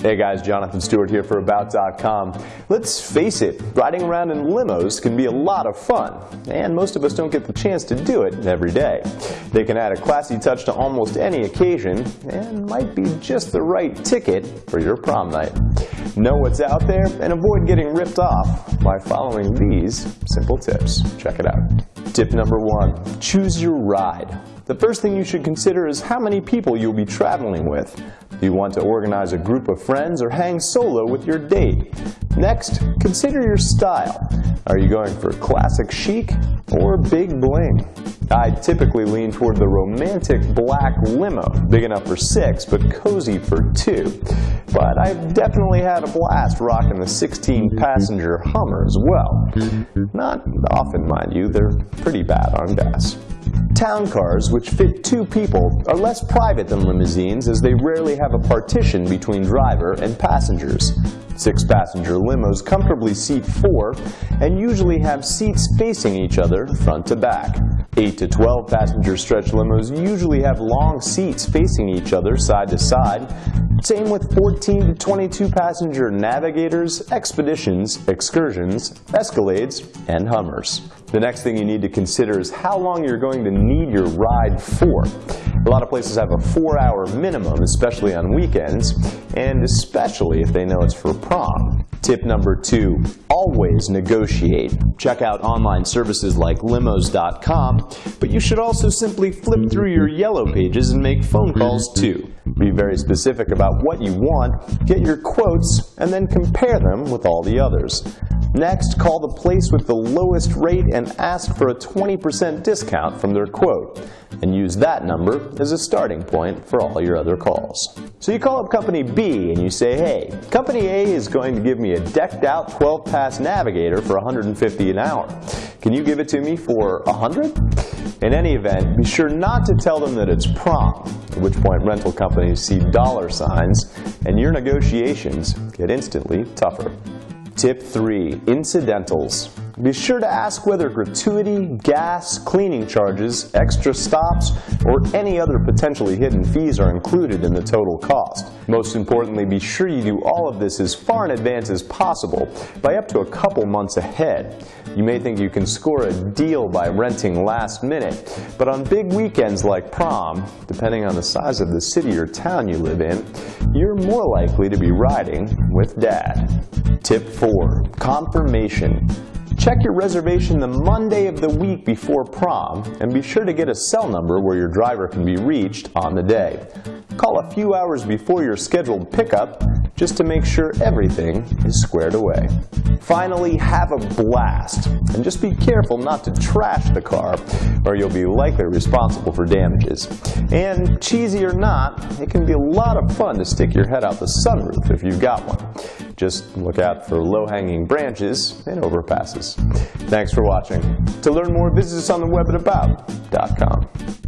Hey guys, Jonathan Stewart here for About.com. Let's face it, riding around in limos can be a lot of fun, and most of us don't get the chance to do it every day. They can add a classy touch to almost any occasion, and might be just the right ticket for your prom night. Know what's out there and avoid getting ripped off by following these simple tips. Check it out. Tip number 1, choose your ride. The first thing you should consider is how many people you'll be traveling with. Do you want to organize a group of friends or hang solo with your date? Next, consider your style. Are you going for classic chic or big bling? I typically lean toward the romantic black limo, big enough for 6 but cozy for 2. But I've definitely had a blast rocking the 16-passenger Hummer as well. Not often, mind you, they're pretty bad on gas. Town cars, which fit 2 people, are less private than limousines as they rarely have a partition between driver and passengers. 6-passenger limos comfortably seat 4 and usually have seats facing each other front to back. 8 to 12-passenger stretch limos usually have long seats facing each other side to side. Same with 14 to 22-passenger Navigators, Expeditions, Excursions, Escalades, and Hummers. The next thing you need to consider is how long you're going to need your ride for. A lot of places have a 4-hour minimum, especially on weekends, and especially if they know it's for prom. Tip number 2, always negotiate. Check out online services like limos.com, but you should also simply flip through your yellow pages and make phone calls too. Be very specific about what you want, get your quotes, and then compare them with all the others. Next, call the place with the lowest rate and ask for a 20% discount from their quote, and use that number as a starting point for all your other calls. So you call up Company B and you say, hey, Company A is going to give me a decked-out 12-pass Navigator for $150 an hour. Can you give it to me for $100? In any event, be sure not to tell them that it's prom, at which point rental companies see dollar signs and your negotiations get instantly tougher. Tip 3, incidentals. Be sure to ask whether gratuity, gas, cleaning charges, extra stops, or any other potentially hidden fees are included in the total cost. Most importantly, be sure you do all of this as far in advance as possible, by up to a couple months ahead. You may think you can score a deal by renting last minute, but on big weekends like prom, depending on the size of the city or town you live in, you're more likely to be riding with Dad. Tip 4, confirmation. Check your reservation the Monday of the week before prom, and be sure to get a cell number where your driver can be reached on the day. Call a few hours before your scheduled pickup just to make sure everything is squared away. Finally, have a blast, and just be careful not to trash the car, or you'll be likely responsible for damages. And cheesy or not, it can be a lot of fun to stick your head out the sunroof if you've got one. Just look out for low-hanging branches and overpasses. Thanks for watching. To learn more, visit us on the web at About.com.